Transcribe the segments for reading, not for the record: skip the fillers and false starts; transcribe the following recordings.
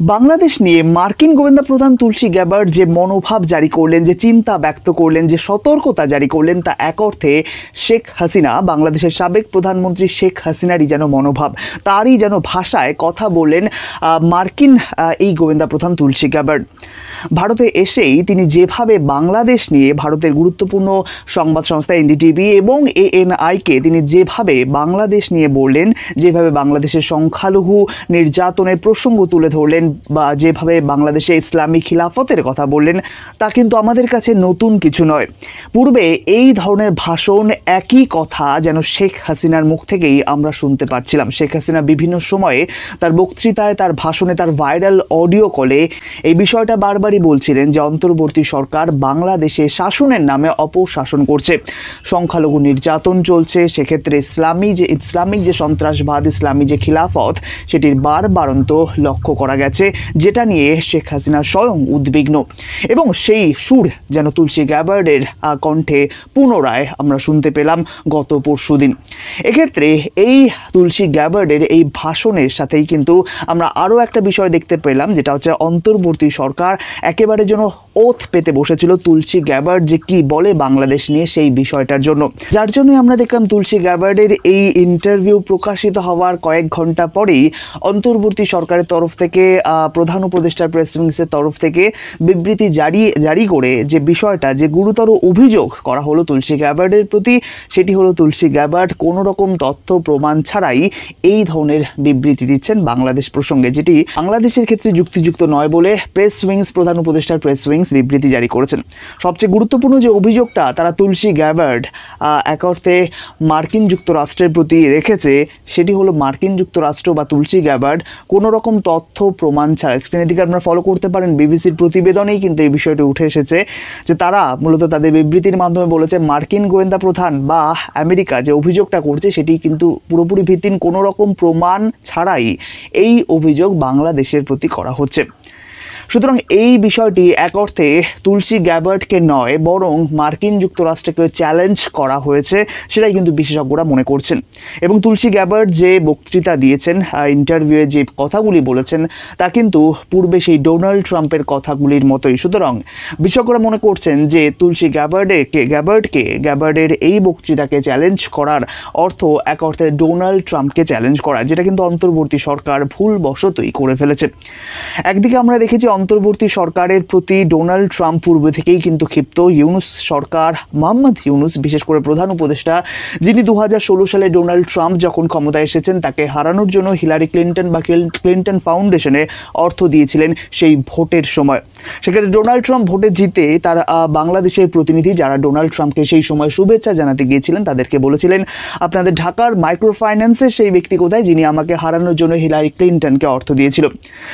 বাংলাদেশ নিয়ে মার্কিন গোয়েন্দা প্রধান তুলসী গ্যাবার্ড যে মনোভাব জারি করলেন, যে চিন্তা ব্যক্ত করলেন, যে সতর্কতা জারি করলেন, তা এক অর্থে শেখ হাসিনা, বাংলাদেশের সাবেক প্রধানমন্ত্রী শেখ হাসিনারই যেন মনোভাব, তারই যেন ভাষায় কথা বললেন মার্কিন এই গোয়েন্দা প্রধান তুলসী গ্যাবার্ড। ভারতে এসেই তিনি যেভাবে বাংলাদেশ নিয়ে ভারতের গুরুত্বপূর্ণ সংবাদ সংস্থা এনডিটিভি এবং এএনআইকে তিনি যেভাবে বাংলাদেশ নিয়ে বললেন, যেভাবে বাংলাদেশের সংখ্যালঘু নির্যাতনের প্রসঙ্গ তুলে ধরলেন, বা যেভাবে বাংলাদেশে ইসলামী খিলাফতের কথা বললেন, তা কিন্তু আমাদের কাছে নতুন কিছু নয়। পূর্বে এই ধরনের ভাষণ, একই কথা যেন শেখ হাসিনার মুখ থেকেই আমরা শুনতে পাচ্ছিলাম। শেখ হাসিনা বিভিন্ন সময়ে তার বক্তৃতায়, তার ভাষণে, তার ভাইরাল অডিও কলে এই বিষয়টা বারবারই বলছিলেন যে অন্তর্বর্তী সরকার বাংলাদেশে শাসনের নামে অপশাসন করছে, সংখ্যালঘু নির্যাতন চলছে, সেক্ষেত্রে ইসলামিক যে সন্ত্রাসবাদ, ইসলামী যে খিলাফত, সেটির বারবারন্ত লক্ষ্য করা গেছে, যেটা নিয়ে শেখ হাসিনা স্বয়ং উদ্বিগ্ন। এবং সেই সুর যেন তুলসী গ্যাবার্ডের কণ্ঠে পুনরায় আমরা শুনতে পেলাম গত পরশুদিন। এক্ষেত্রে এই তুলসী গ্যাবার্ডের এই ভাষণের সাথেই কিন্তু আমরা আরও একটা বিষয় দেখতে পেলাম, যেটা হচ্ছে অন্তর্বর্তী সরকার একেবারে যেন ওথ পেতে বসেছিল তুলসী গ্যাবার্ড যে কি বলে বাংলাদেশ নিয়ে সেই বিষয়টার জন্য। যার জন্যই আমরা দেখলাম তুলসী গ্যাবার্ডের এই ইন্টারভিউ প্রকাশিত হওয়ার কয়েক ঘন্টা পরেই অন্তর্বর্তী সরকারের তরফ থেকে, প্রধান উপদেষ্টার প্রেস উইংসের তরফ থেকে বিবৃতি জারি করে যে বিষয়টা, যে গুরুতর অভিযোগ করা হলো তুলসী গ্যাবার্ডের প্রতি, সেটি হলো তুলসী গ্যাবার্ড কোনো রকম তথ্য প্রমাণ ছাড়াই এই ধরনের বিবৃতি দিচ্ছেন বাংলাদেশ প্রসঙ্গে, যেটি বাংলাদেশের ক্ষেত্রে যুক্তিযুক্ত নয় বলে প্রেস উইংস, প্রধান উপদেষ্টার প্রেস উইংস বিবৃতি জারি করেছেন। সবচেয়ে গুরুত্বপূর্ণ যে অভিযোগটা তারা তুলসী গ্যাবার্ড এক অর্থে মার্কিন যুক্তরাষ্ট্রের প্রতি রেখেছে, সেটি হলো মার্কিন যুক্তরাষ্ট্র বা তুলসী গ্যাবার্ড কোনো রকম তথ্য প্রমাণ ছাড়া, স্ক্রিনের দিকে আপনারা ফলো করতে পারেন, বিবিসির প্রতিবেদনেই কিন্তু এই বিষয়টি উঠে এসেছে যে তারা মূলত তাদের বিবৃতির মাধ্যমে বলেছে মার্কিন গোয়েন্দা প্রধান বা আমেরিকা যে অভিযোগটা করছে সেটি কিন্তু পুরোপুরি ভিত্তিহীন, কোনো রকম প্রমাণ ছাড়াই এই অভিযোগ বাংলাদেশের প্রতি করা হচ্ছে। সুতরাং এই বিষয়টি এক অর্থে তুলসী গ্যাবার্ডকে নয়, বরং মার্কিন যুক্তরাষ্ট্রকে চ্যালেঞ্জ করা হয়েছে, সেটাই কিন্তু বিশেষজ্ঞরা মনে করছেন। এবং তুলসী গ্যাবার্ড যে বক্তৃতা দিয়েছেন, ইন্টারভিউয়ে যে কথাগুলি বলেছেন, তা কিন্তু পূর্বে সেই ডোনাল্ড ট্রাম্পের কথাগুলির মতোই। সুতরাং বিশেষজ্ঞরা মনে করছেন যে তুলসী গ্যাবার্ডের এই বক্তৃতাকে চ্যালেঞ্জ করার অর্থ এক অর্থে ডোনাল্ড ট্রাম্পকে চ্যালেঞ্জ করা, যেটা কিন্তু অন্তর্বর্তী সরকার ভুলবশতই করে ফেলেছে। একদিকে আমরা দেখেছি অন্তর্বর্তী সরকারের প্রতি ডোনাল্ড ট্রাম্প পূর্ব থেকেই কিন্তু ক্ষিপ্ত। ইউনুস সরকার, মোহাম্মদ ইউনুস বিশেষ করে প্রধান উপদেষ্টা, যিনি 2016 সালে ডোনাল্ড ট্রাম্প যখন ক্ষমতায় এসেছেন তাকে হারানোর জন্য হিলারি ক্লিন্টন বা ক্লিন্টন ফাউন্ডেশনে অর্থ দিয়েছিলেন সেই ভোটের সময়। সেক্ষেত্রে ডোনাল্ড ট্রাম্প ভোটে জিতে তার বাংলাদেশের প্রতিনিধি যারা ডোনাল্ড ট্রাম্পকে সেই সময় শুভেচ্ছা জানাতে গিয়েছিলেন, তাদেরকে বলেছিলেন আপনাদের ঢাকার মাইক্রো ফাইন্যান্সের সেই ব্যক্তি কোথায় যিনি আমাকে হারানোর জন্য হিলারি ক্লিন্টনকে অর্থ দিয়েছিল।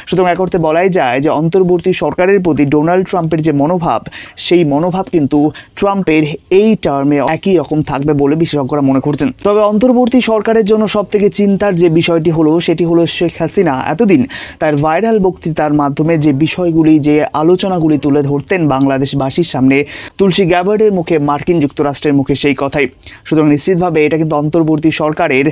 সুতরাং এক অর্থে বলাই যায় যে অন্তর্বর্তী সরকারের প্রতি ডোনাল্ড ট্রাম্পের যে মনোভাব, সেই মনোভাব কিন্তু ট্রাম্পের এই টার্মে একই রকম থাকবে বলে বিশেষজ্ঞরা মনে করছেন। তবে অন্তর্বর্তী সরকারের জন্য সবথেকে চিন্তার যে বিষয়টি হলো, সেটি হলো শেখ হাসিনা এতদিন তার ভাইরাল বক্তৃতার মাধ্যমে যে বিষয়গুলি, যে আলোচনাগুলি তুলে ধরতেন বাংলাদেশবাসীর সামনে, তুলসী গ্যাবার্ডের মুখে, মার্কিন যুক্তরাষ্ট্রের মুখে সেই কথাই। সুতরাং নিশ্চিতভাবে এটা কিন্তু অন্তর্বর্তী সরকারের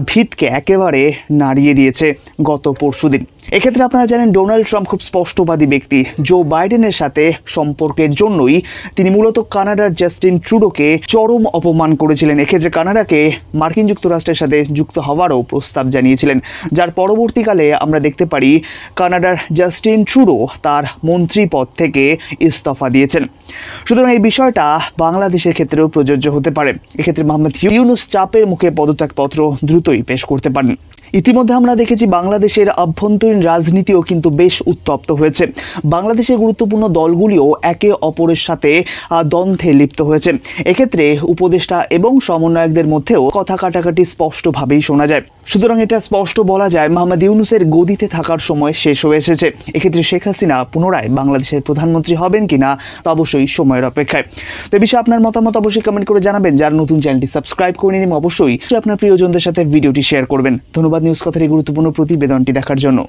ভিতকে একেবারে নাড়িয়ে দিয়েছে গত পরশুদিন। এক্ষেত্রে আপনারা জানেন ডোনাল্ড ট্রাম্প খুব স্পষ্টবাদী ব্যক্তি। জো বাইডেনের সাথে সম্পর্কের জন্যই তিনি মূলত কানাডার জাস্টিন ট্রুডোকে চরম অপমান করেছিলেন। এক্ষেত্রে কানাডাকে মার্কিন যুক্তরাষ্ট্রের সাথে যুক্ত হওয়ারও প্রস্তাব জানিয়েছিলেন, যার পরবর্তীকালে আমরা দেখতে পারি কানাডার জাস্টিন ট্রুডো তার মন্ত্রী পদ থেকে ইস্তফা দিয়েছেন। সুতরাং এই বিষয়টা বাংলাদেশের ক্ষেত্রেও প্রযোজ্য হতে পারে। এক্ষেত্রে মোহাম্মদ ইউনুস চাপের মুখে পদত্যাগপত্র দ্রুতই পেশ করতে পারেন। ইতিমধ্যে আমরা দেখেছি বাংলাদেশের আভ্যন্তরীণ রাজনীতিও কিন্তু বেশ উত্তপ্ত হয়েছে। বাংলাদেশের গুরুত্বপূর্ণ দলগুলিও একে অপরের সাথে দ্বন্দ্বে লিপ্ত হয়েছে। এক্ষেত্রে উপদেষ্টা এবং সমন্বয়কদের মধ্যেও কথা কাটাকাটি স্পষ্টভাবেই শোনা যায়। সুতরাং এটা স্পষ্ট বলা যায় মোহাম্মদ ইউনুসের গদিতে থাকার সময় শেষ হয়ে এসেছে। এক্ষেত্রে শেখ হাসিনা পুনরায় বাংলাদেশের প্রধানমন্ত্রী হবেন কিনা তা অবশ্যই সময়ের অপেক্ষায়। তো এই বিষয়ে আপনার মতামত অবশ্যই কমেন্ট করে জানাবেন। যারা নতুন চ্যানেলটি সাবস্ক্রাইব করে নিন, অবশ্যই আপনার প্রিয়জনদের সাথে ভিডিওটি শেয়ার করবেন। ধন্যবাদ নিউজ কথার এই গুরুত্বপূর্ণ প্রতিবেদনটি দেখার জন্য।